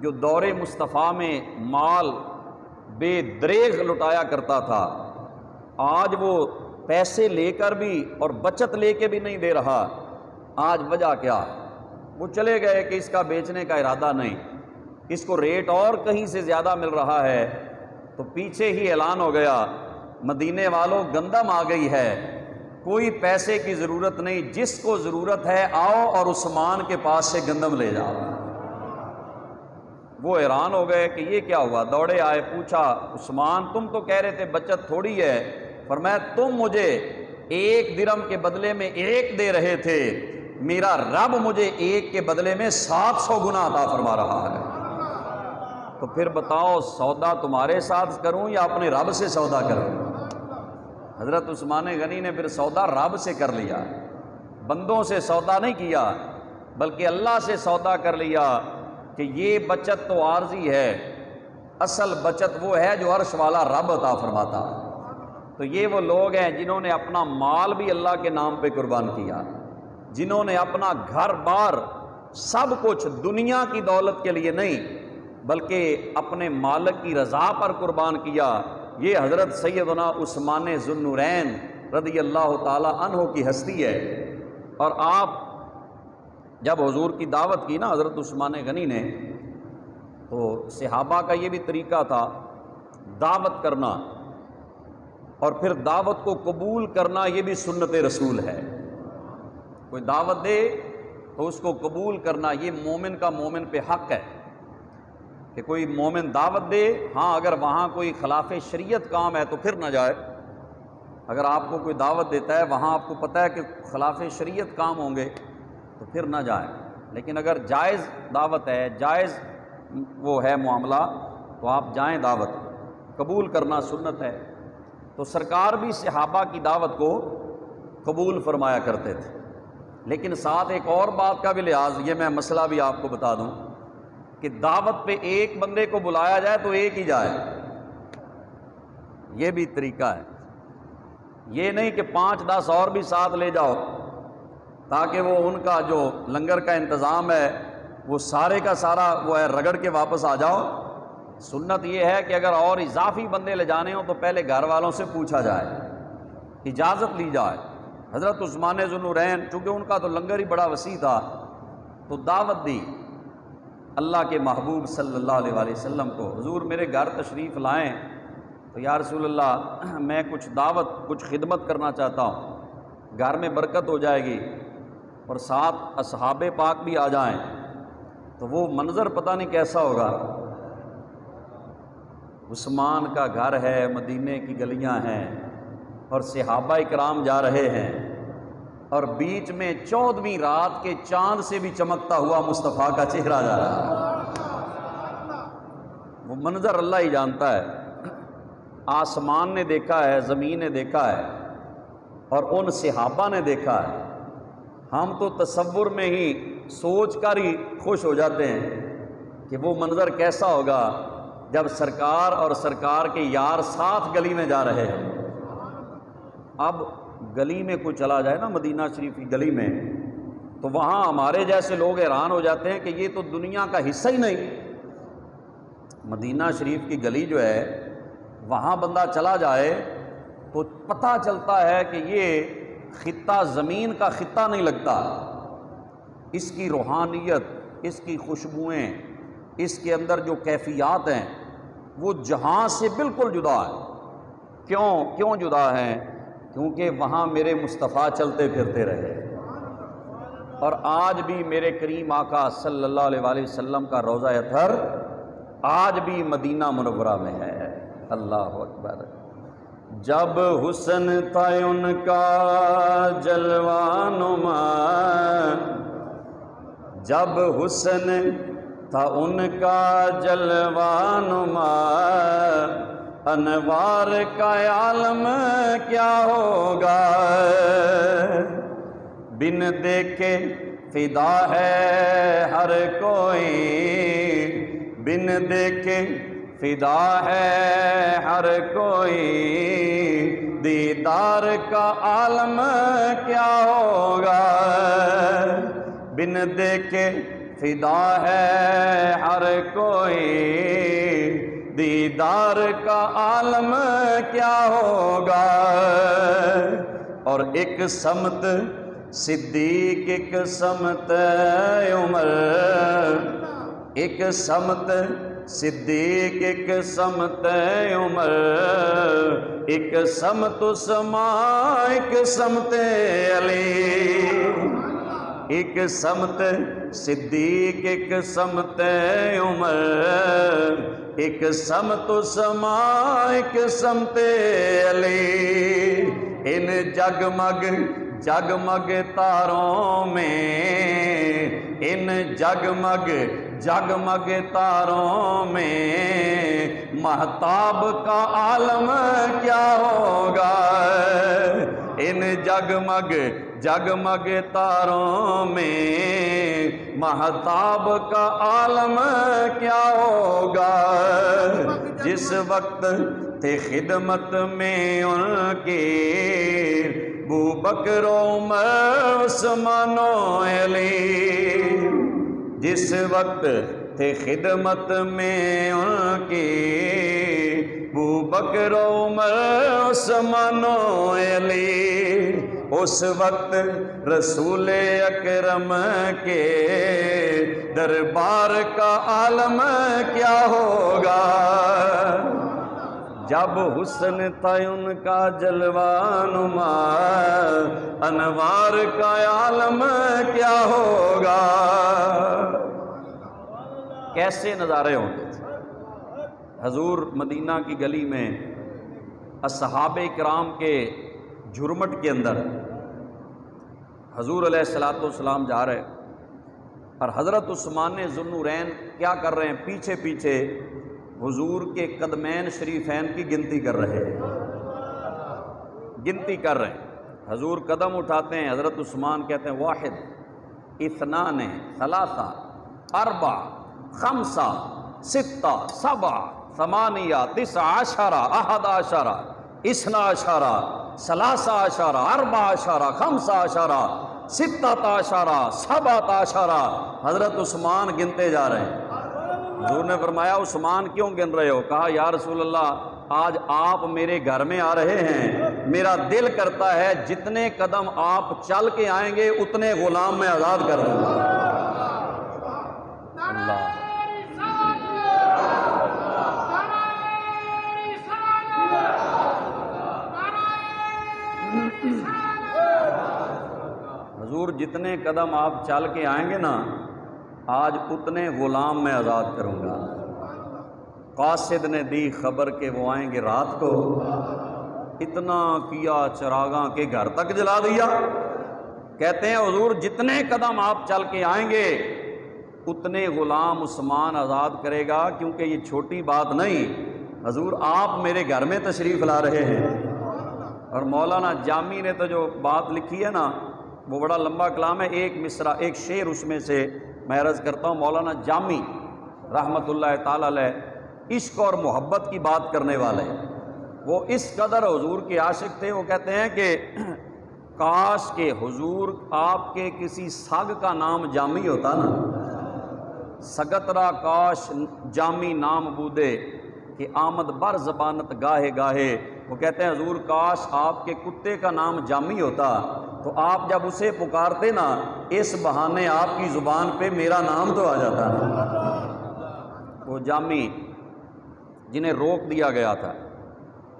[SPEAKER 1] جو دور مصطفیٰ میں مال بے دریغ لٹایا کرتا تھا، آج وہ پیسے لے کر بھی اور بچت لے کے بھی نہیں دے رہا۔ آج وجہ کیا؟ وہ چلے گئے کہ اس کا بیچنے کا ارادہ نہیں، اس کو ریٹ اور کہیں سے زیادہ مل رہا ہے۔ تو پیچھے ہی اعلان ہو گیا مدینے والوں گندم آ گئی ہے، کوئی پیسے کی ضرورت نہیں، جس کو ضرورت ہے آؤ اور عثمان کے پاس سے گندم لے جاؤ۔ وہ حیران ہو گئے کہ یہ کیا ہوا، دوڑے آئے، پوچھا عثمان تم تو کہہ رہے تھے بچت تھوڑی ہے، فرمایا تم مجھے 1 درہم کے بدلے میں 1 دے رہے تھے، میرا رب مجھے 1 کے بدلے میں 700 گنا عطا فرما رہا ہے۔ تو پھر بتاؤ سودا تمہارے ساتھ کروں یا اپنے رب سے سودا کروں؟ حضرت عثمان غنی نے پھر سودا رب سے کر لیا، بندوں سے سودا نہیں کیا بلکہ اللہ سے سودا کر لیا کہ یہ بچت تو عارضی ہے، اصل بچت وہ ہے جو عرش والا رب عطا فرماتا۔ تو یہ وہ لوگ ہیں جنہوں نے اپنا مال بھی اللہ کے نام پہ قربان کیا، جنہوں نے اپنا گھر بار سب کچھ دنیا کی دولت کے لیے نہیں بلکہ اپنے مالک کی رضا پر قربان کیا۔ یہ حضرت سیدنا عثمان ذو النورین رضی اللہ تعالی عنہ کی ہستی ہے۔ اور آپ جب حضور کی دعوت کی نا حضرت عثمان غنی نے، تو صحابہ کا یہ بھی طریقہ تھا دعوت کرنا، اور پھر دعوت کو قبول کرنا یہ بھی سنت رسول ہے۔ کوئی دعوت دے تو اس کو قبول کرنا یہ مومن کا مومن پہ حق ہے کہ کوئی مومن دعوت دے، ہاں اگر وہاں کوئی خلاف شریعت کام ہے تو پھر نہ جائے۔ اگر آپ کو کوئی دعوت دیتا ہے وہاں آپ کو پتہ ہے کہ خلاف شریعت کام ہوں گے تو پھر نہ جائیں، لیکن اگر جائز دعوت ہے، جائز وہ ہے معاملہ تو آپ جائیں، دعوت قبول کرنا سنت ہے۔ تو سرکار بھی صحابہ کی دعوت کو قبول فرمایا کرتے تھے، لیکن ساتھ ایک اور بات کا بھی لحاظ، یہ میں مسئلہ بھی آپ کو بتا دوں کہ دعوت پہ ایک بندے کو بلایا جائے تو ایک ہی جائے، یہ بھی طریقہ ہے۔ یہ نہیں کہ 5-10 اور بھی ساتھ لے جاؤ تاکہ وہ ان کا جو لنگر کا انتظام ہے وہ سارے کا سارا وہ ہے رگڑ کے واپس آ جاؤ۔ سنت یہ ہے کہ اگر اور اضافی بندے لے جانے ہوں تو پہلے گھر والوں سے پوچھا جائے، اجازت لی جائے۔ حضرت عثمان ذو النورین چونکہ ان کا تو لنگر ہی بڑا وسیع تھا تو دعوت دی اللہ کے محبوب صلی اللہ علیہ وآلہ وسلم کو، حضور میرے گھر تشریف لائیں تو یا رسول اللہ میں کچھ دعوت کچھ خدمت کرنا چاہتا ہوں، گھر میں برکت ہو جائے گی اور ساتھ اصحاب پاک بھی آ جائیں تو وہ منظر پتہ نہیں کیسا ہوگا۔ عثمان کا گھر ہے، مدینے کی گلیاں ہیں اور صحابہ کرام جا رہے ہیں اور بیچ میں 14ویں رات کے چاند سے بھی چمکتا ہوا مصطفیٰ کا چہرہ جا رہا ہے۔ وہ منظر اللہ ہی جانتا ہے، آسمان نے دیکھا ہے، زمین نے دیکھا ہے اور ان صحابہ نے دیکھا ہے۔ ہم تو تصور میں ہی سوچ کر ہی خوش ہو جاتے ہیں کہ وہ منظر کیسا ہوگا جب سرکار اور سرکار کے یار ساتھ گلی میں جا رہے ہیں۔ اب گلی میں کوئی چلا جائے نا مدینہ شریف کی گلی میں تو وہاں ہمارے جیسے لوگ حیران ہو جاتے ہیں کہ یہ تو دنیا کا حصہ ہی نہیں، مدینہ شریف کی گلی جو ہے وہاں بندہ چلا جائے تو پتہ چلتا ہے کہ یہ خطہ زمین کا خطہ نہیں لگتا، اس کی روحانیت، اس کی خوشبوئیں، اس کے اندر جو کیفیات ہیں وہ جہاں سے بالکل جدا ہے۔ کیوں جدا ہیں؟ کیونکہ وہاں میرے مصطفیٰ چلتے پھرتے رہے، اور آج بھی میرے کریم آقا صلی اللہ علیہ وآلہ وسلم کا روضہ اطہر آج بھی مدینہ منورہ میں ہے۔ اللہ اکبر۔ جب حسن تھا ان کا جلوہ نما، جب حسن تھا ان کا جلوہ نما، انوار کا عالم کیا ہوگا، بن دیکھے فدا ہے ہر کوئی، بن دیکھے فدا ہے ہر کوئی، دیدار کا عالم کیا ہوگا، بن دیکھے فدا ہے ہر کوئی، دیدار کا عالم کیا ہوگا۔ اور ایک سمت صدیق، ایک سمت عمر، ایک سمت صدیق، ایک سمت عمر، ایک سمت عثمان، ایک سمت علی، ایک سمت صدیق، ایک سمت عمر، ایک سمت عثمان، ایک سمت علی، ان جگمگ جگمگ تاروں میں، ان جگمگ جگمگ تاروں میں، مہتاب کا عالم کیا ہوگا، ان جگمگ جگمگ تاروں میں، مہتاب کا عالم کیا ہوگا۔ جس وقت تھے خدمت میں ان کی ابوبکر عمر عثمان و علی، جس وقت تھے خدمت میں ان کی ابوبکر عمر عثمان و علی، اس وقت رسول اکرم کے دربار کا عالم کیا ہوگا۔ جب حسن تھا ان کا جلوہ نما، انوار کا عالم کیا ہوگا۔ کیسے نظارے ہوتے تھے حضور مدینہ کی گلی میں، اصحاب کرام کے جھرمٹ کے اندر حضور علیہ الصلوۃ والسلام جا رہے، اور حضرت عثمان ذو النورین کیا کر رہے ہیں؟ پیچھے پیچھے حضور کے قدمین شریفین کی گنتی کر رہے ہیں، گنتی کر رہے ہیں۔ حضور قدم اٹھاتے ہیں، حضرت عثمان کہتے ہیں واحد، اثنان، ثلاثہ، اربع، خمسہ، ستہ، سبع، ثمانیہ، تسع عشرہ، احد عشرہ، اثنا عشرہ، ثلاثہ عشرہ، اربع عشرہ، خمسہ عشرہ، ستہ عشرہ، سبعۃ عشرہ۔ حضرت عثمان گنتے جا رہے ہیں۔ حضور نے فرمایا عثمان کیوں گن رہے ہو؟ کہا یا رسول اللہ آج آپ میرے گھر میں آ رہے ہیں، میرا دل کرتا ہے جتنے قدم آپ چل کے آئیں گے اتنے غلام میں آزاد کر دوں گا۔ اللہ حضور جتنے قدم آپ چل کے آئیں گے نا آج اتنے غلام میں آزاد کروں گا۔ قاصد نے دی خبر کہ وہ آئیں گے رات کو، اتنا کیا چراغاں کے گھر تک جلا دیا۔ کہتے ہیں حضور جتنے قدم آپ چل کے آئیں گے اتنے غلام عثمان آزاد کرے گا، کیونکہ یہ چھوٹی بات نہیں، حضور آپ میرے گھر میں تشریف لا رہے ہیں۔ اور مولانا جامی نے تو جو بات لکھی ہے نا وہ بڑا لمبا کلام ہے، ایک مصرع ایک شعر اس میں سے میں عرض کرتا ہوں۔ مولانا جامی رحمۃ اللہ تعالی علیہ عشق اور محبت کی بات کرنے والے، وہ اس قدر حضور کے عاشق تھے، وہ کہتے ہیں کہ کاش کہ حضور آپ کے کسی سگ کا نام جامی ہوتا نا، سگترا کاش جامی نام بودے کہ آمد بر زبانت گاہے گاہے. وہ کہتے ہیں حضور کاش آپ کے کتے کا نام جامی ہوتا تو آپ جب اسے پکارتے نا اس بہانے آپ کی زبان پہ میرا نام تو آ جاتا نا. وہ جامی جنہیں روک دیا گیا تھا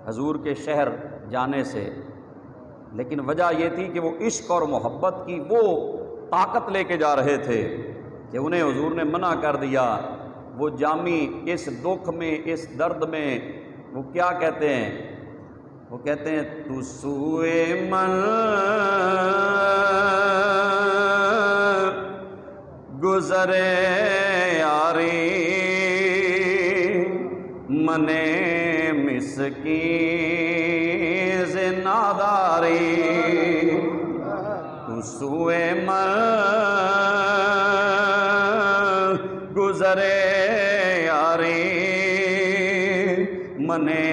[SPEAKER 1] حضور کے شہر جانے سے، لیکن وجہ یہ تھی کہ وہ عشق اور محبت کی وہ طاقت لے کے جا رہے تھے کہ انہیں حضور نے منع کر دیا. وہ جامی اس دکھ میں، اس درد میں وہ کیا کہتے ہیں؟ وہ کہتے ہیں تو سوئے من گزرے یاری منے مسکین سے ناداری. تو سوئے من گزرے یاری منے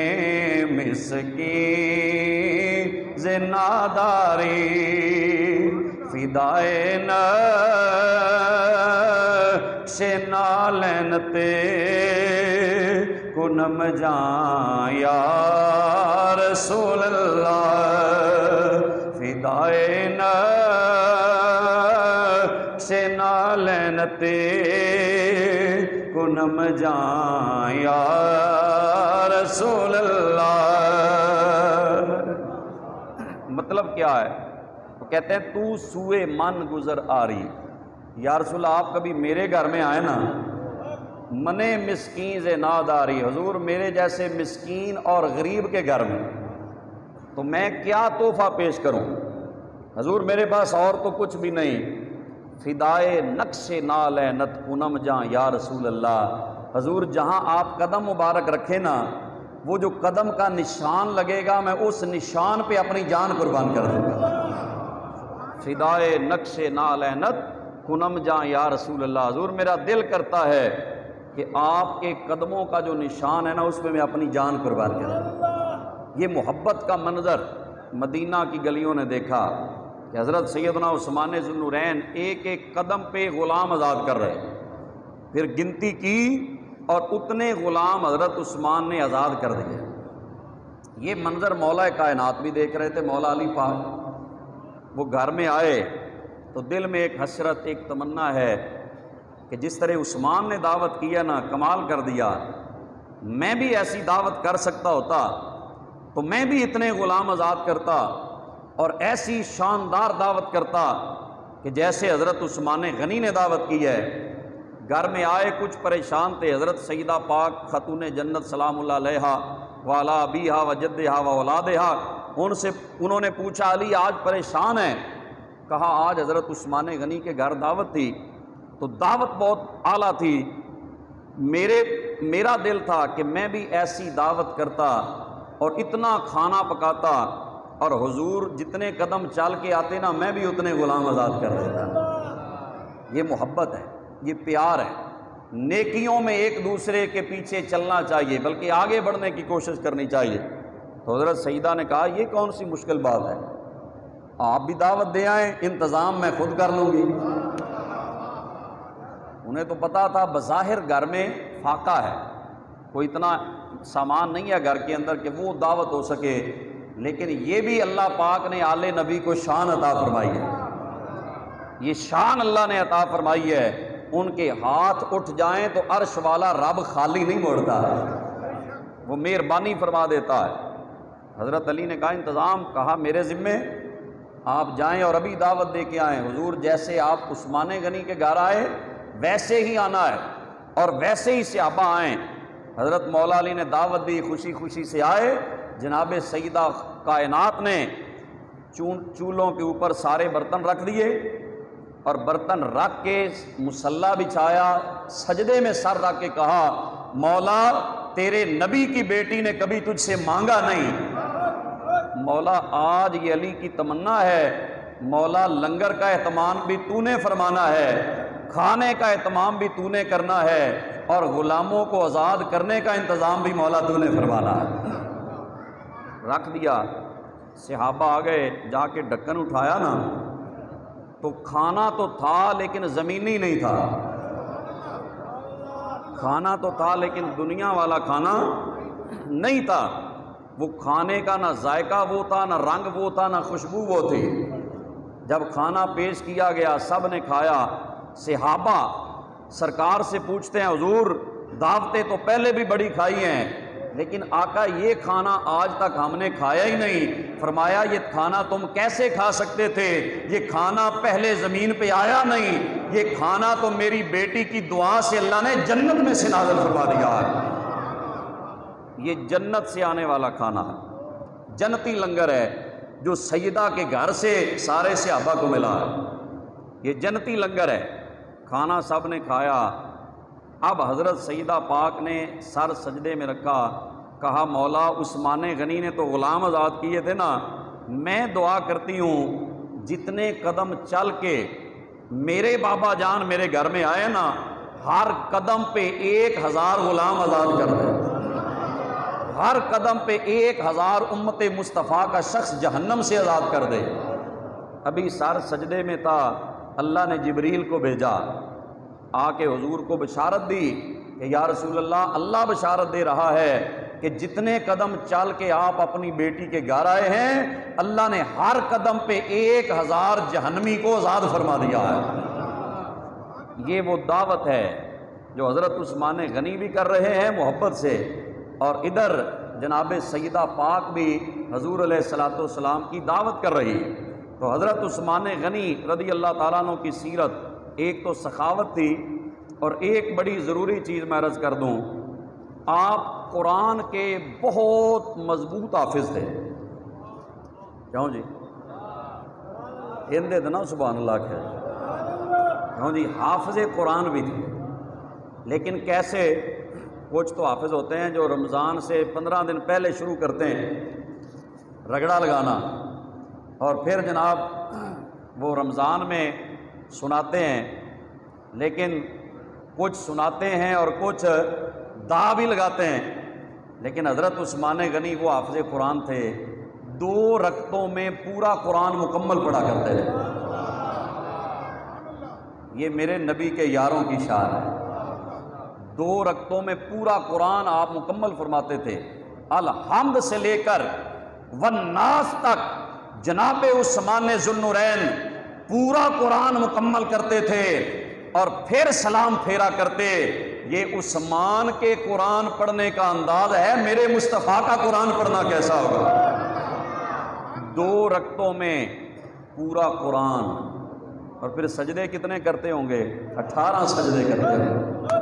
[SPEAKER 1] مسکین سے ناداری. فدائے نقش نالین تے کنم جان یا رسول اللہ. فدائے نقش نالین تے کنم جان یا رسول اللہ. مطلب کیا ہے؟ وہ کہتے ہیں تو سوئے من گزر آ رہی. یا رسول اللہ آپ کبھی میرے گھر میں آئے نا، منے مسکین سے ناداری، حضور میرے جیسے مسکین اور غریب کے گھر میں تو میں کیا تحفہ پیش کروں؟ حضور میرے پاس اور تو کچھ بھی نہیں. فدائے نقش نالینت کنم جاں یا رسول اللہ. حضور جہاں آپ قدم مبارک رکھے نا وہ جو قدم کا نشان لگے گا میں اس نشان پہ اپنی جان قربان کر دوں گا. فدائے نقش نالینت کنم جاں یا رسول اللہ. حضور میرا دل کرتا ہے کہ آپ کے قدموں کا جو نشان ہے نا اس پہ میں اپنی جان قربان کر دوں. یہ محبت کا منظر مدینہ کی گلیوں نے دیکھا کہ حضرت سیدنا عثمان ذو النورین ایک ایک قدم پہ غلام آزاد کر رہے. پھر گنتی کی اور اتنے غلام حضرت عثمان نے آزاد کر دیے. یہ منظر مولا کائنات بھی دیکھ رہے تھے. مولا علی پاک وہ گھر میں آئے تو دل میں ایک حسرت، ایک تمنا ہے کہ جس طرح عثمان نے دعوت کیا نا کمال کر دیا، میں بھی ایسی دعوت کر سکتا ہوتا تو میں بھی اتنے غلام آزاد کرتا اور ایسی شاندار دعوت کرتا کہ جیسے حضرت عثمان غنی نے دعوت کی ہے. گھر میں آئے کچھ پریشان تھے. حضرت سیدہ پاک خاتون جنت سلام اللہ علیہا وعلی ابیہا وجدہا واولادہا، انہوں نے پوچھا علی آج پریشان ہیں؟ کہا آج حضرت عثمان غنی کے گھر دعوت تھی تو دعوت بہت اعلیٰ تھی. میرا دل تھا کہ میں بھی ایسی دعوت کرتا اور اتنا کھانا پکاتا اور حضور جتنے قدم چل کے آتے نا میں بھی اتنے غلام آزاد کر دیتا. یہ محبت ہے، یہ پیار ہے. نیکیوں میں ایک دوسرے کے پیچھے چلنا چاہیے بلکہ آگے بڑھنے کی کوشش کرنی چاہیے. تو حضرت سیدہ نے کہا یہ کون سی مشکل بات ہے، آپ بھی دعوت دے آئیں، انتظام میں خود کر لوں گی. انہیں تو پتا تھا بظاہر گھر میں فاقہ ہے، کوئی اتنا سامان نہیں ہے گھر کے اندر کہ وہ دعوت ہو سکے، لیکن یہ بھی اللہ پاک نے آل نبی کو شان عطا فرمائی ہے. یہ شان اللہ نے عطا فرمائی ہے. ان کے ہاتھ اٹھ جائیں تو عرش والا رب خالی نہیں موڑتا، وہ مہربانی فرما دیتا ہے. حضرت علی نے کہا انتظام، کہا میرے ذمے، آپ جائیں اور ابھی دعوت دے کے آئیں. حضور جیسے آپ عثمان غنی کے گھر آئے ویسے ہی آنا ہے اور ویسے ہی صحابہ آئیں. حضرت مولا علی نے دعوت دی، خوشی خوشی سے آئے. جناب سیدہ کائنات نے چولہوں کے اوپر سارے برتن رکھ دیے اور برتن رکھ کے مصلی بچھایا، سجدے میں سر رکھ کے کہا مولا تیرے نبی کی بیٹی نے کبھی تجھ سے مانگا نہیں. مولا آج یہ علی کی تمنا ہے، مولا لنگر کا اہتمام بھی تو نے فرمانا ہے، کھانے کا اہتمام بھی تو نے کرنا ہے اور غلاموں کو آزاد کرنے کا انتظام بھی مولا تو نے فرمانا ہے. رکھ دیا. صحابہ آ گئے، جا کے ڈھکن اٹھایا نا تو کھانا تو تھا لیکن زمینی نہیں تھا. کھانا تو تھا لیکن دنیا والا کھانا نہیں تھا۔ وہ کھانے کا نہ ذائقہ وہ تھا، نہ رنگ وہ تھا، نہ خوشبو وہ تھی۔ جب کھانا پیش کیا گیا سب نے کھایا۔ صحابہ سرکار سے پوچھتے ہیں حضور دعوتیں تو پہلے بھی بڑی کھائی ہیں لیکن آقا یہ کھانا آج تک ہم نے کھایا ہی نہیں۔ فرمایا یہ کھانا تم کیسے کھا سکتے تھے؟ یہ کھانا پہلے زمین پہ آیا نہیں، یہ کھانا تو میری بیٹی کی دعا سے اللہ نے جنت میں سے نازل فرما دیا ہے۔ یہ جنت سے آنے والا کھانا ہے، جنتی لنگر ہے جو سیدہ کے گھر سے سارے صحابہ کو ملا ہے۔ یہ جنتی لنگر ہے، کھانا سب نے کھایا۔ اب حضرت سیدہ پاک نے سر سجدے میں رکھا، کہا مولا عثمان غنی نے تو غلام آزاد کیے تھے نا، میں دعا کرتی ہوں جتنے قدم چل کے میرے بابا جان میرے گھر میں آئے نا، ہر قدم پہ 1000 غلام آزاد کر دے، ہر قدم پہ 1000 امت مصطفیٰ کا شخص جہنم سے آزاد کر دے۔ ابھی سر سجدے میں تھا، اللہ نے جبریل کو بھیجا، آ کے حضور کو بشارت دی کہ یا رسول اللہ، اللہ بشارت دے رہا ہے کہ جتنے قدم چل کے آپ اپنی بیٹی کے گھر آئے ہیں، اللہ نے ہر قدم پہ 1000 جہنمی کو آزاد فرما دیا ہے۔ یہ وہ دعوت ہے جو حضرت عثمان غنی بھی کر رہے ہیں محبت سے، اور ادھر جناب سیدہ پاک بھی حضور علیہ الصلوۃ والسلام کی دعوت کر رہی ہے۔ تو حضرت عثمان غنی رضی اللہ تعالیٰ عنہ کی سیرت ایک تو سخاوت تھی، اور ایک بڑی ضروری چیز میں عرض کر دوں، آپ قرآن کے بہت مضبوط حافظ تھے۔ کیوں جی ہندے دنا سبحان اللہ کہہ، کیوں جی حافظ قرآن بھی تھے، لیکن کیسے؟ کچھ تو حافظ ہوتے ہیں جو رمضان سے 15 دن پہلے شروع کرتے ہیں رگڑا لگانا، اور پھر جناب وہ رمضان میں سناتے ہیں، لیکن کچھ سناتے ہیں اور کچھ دا بھی لگاتے ہیں۔ لیکن حضرت عثمان غنی وہ حافظ قرآن تھے، 2 رکعتوں میں پورا قرآن مکمل پڑھا کرتے تھے۔ یہ میرے نبی کے یاروں کی شان ہے، 2 رکعتوں میں پورا قرآن آپ مکمل فرماتے تھے، الحمد سے لے کر والناس تک جناب عثمان ذوالنورین پورا قرآن مکمل کرتے تھے اور پھر سلام پھیرا کرتے۔ یہ عثمان کے قرآن پڑھنے کا انداز ہے، میرے مصطفیٰ کا قرآن پڑھنا کیسا ہوگا؟ 2 رکعتوں میں پورا قرآن، اور پھر سجدے کتنے کرتے ہوں گے؟ 18 سجدے کرتے ہیں۔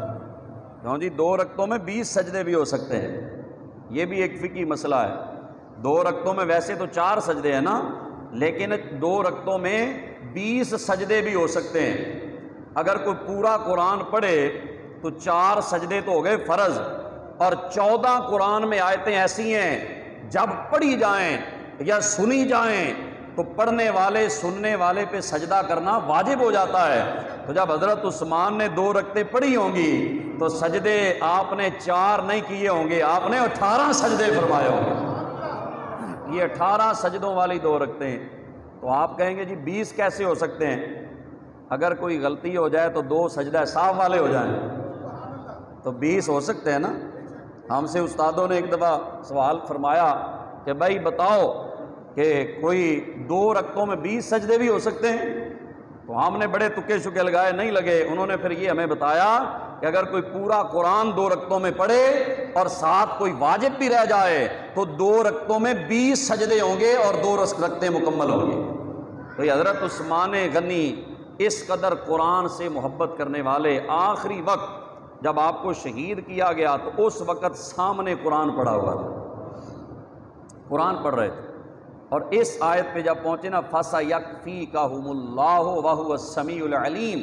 [SPEAKER 1] کیوں جی 2 رکعتوں میں 20 سجدے بھی ہو سکتے ہیں، یہ بھی ایک فقہی مسئلہ ہے۔ 2 رکعتوں میں ویسے تو 4 سجدے ہیں نا، لیکن 2 رکعتوں میں 20 سجدے بھی ہو سکتے ہیں۔ اگر کوئی پورا قرآن پڑھے تو 4 سجدے تو ہو گئے فرض، اور 14 قرآن میں آیتیں ایسی ہیں جب پڑھی جائیں یا سنی جائیں تو پڑھنے والے سننے والے پہ سجدہ کرنا واجب ہو جاتا ہے۔ تو جب حضرت عثمان نے 2 رکعتیں پڑھی ہوں گی تو سجدے آپ نے 4 نہیں کیے ہوں گے، آپ نے 18 سجدے فرمائے ہوں گے۔ یہ 18 سجدوں والی 2 رکعتیں، تو آپ کہیں گے جی 20 کیسے ہو سکتے ہیں؟ اگر کوئی غلطی ہو جائے تو 2 سجدہ صاف والے ہو جائیں تو 20 ہو سکتے ہیں نا۔ ہم سے استادوں نے ایک دفعہ سوال فرمایا کہ بھائی بتاؤ کہ کوئی 2 رکعتوں میں 20 سجدے بھی ہو سکتے ہیں؟ تو ہم نے بڑے تکے شکے لگائے، نہیں لگے۔ انہوں نے پھر یہ ہمیں بتایا کہ اگر کوئی پورا قرآن 2 رکعتوں میں پڑھے اور ساتھ کوئی واجب بھی رہ جائے تو 2 رکعتوں میں 20 سجدے ہوں گے اور 2 رکعتیں مکمل ہوں گی۔ تو یہ حضرت عثمان غنی اس قدر قرآن سے محبت کرنے والے، آخری وقت جب آپ کو شہید کیا گیا تو اس وقت سامنے قرآن پڑھا ہوا تھا، قرآن پڑھ رہے تھے، اور اس آیت پہ جب پہنچے نا فَسَيَكْفِيكَهُمُ اللَّهُ وَهُوَ السَّمِيعُ الْعَلِيمُ،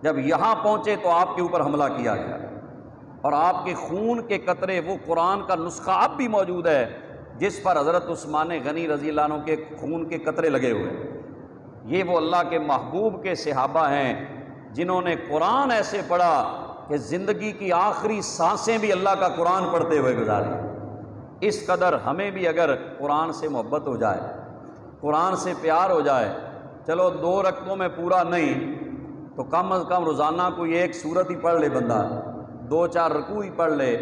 [SPEAKER 1] جب یہاں پہنچے تو آپ کے اوپر حملہ کیا گیا، اور آپ کے خون کے قطرے، وہ قرآن کا نسخہ اب بھی موجود ہے جس پر حضرت عثمان غنی رضی اللہ عنہ کے خون کے قطرے لگے ہوئے ہیں۔ یہ وہ اللہ کے محبوب کے صحابہ ہیں جنہوں نے قرآن ایسے پڑھا کہ زندگی کی آخری سانسیں بھی اللہ کا قرآن پڑھتے ہوئے گزاری۔ اس قدر ہمیں بھی اگر قرآن سے محبت ہو جائے، قرآن سے پیار ہو جائے، چلو 2 رکعتوں میں پورا نہیں تو کم از کم روزانہ کوئی 1 سورت ہی پڑھ لے بندہ، دو چار رکوع ہی پڑھ لے،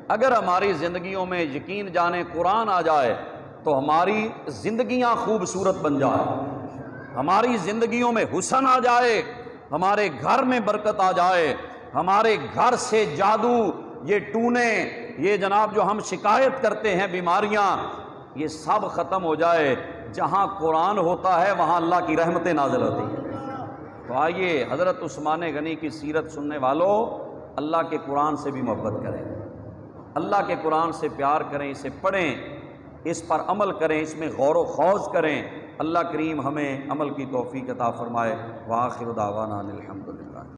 [SPEAKER 1] اگر ہماری زندگیوں میں یقین جانے قرآن آ جائے تو ہماری زندگیاں خوبصورت بن جائیں، ہماری زندگیوں میں حسن آ جائے، ہمارے گھر میں برکت آ جائے، ہمارے گھر سے جادو، یہ ٹونے، یہ جناب جو ہم شکایت کرتے ہیں بیماریاں، یہ سب ختم ہو جائے۔ جہاں قرآن ہوتا ہے وہاں اللہ کی رحمتیں نازل ہوتی ہیں۔ تو آئیے حضرت عثمان غنی کی سیرت سننے والوں، اللہ کے قرآن سے بھی محبت کریں، اللہ کے قرآن سے پیار کریں، اسے پڑھیں، اس پر عمل کریں، اس میں غور و خوض کریں۔ اللہ کریم ہمیں عمل کی توفیق عطا فرمائے۔ وآخر دعوانا الحمدللہ۔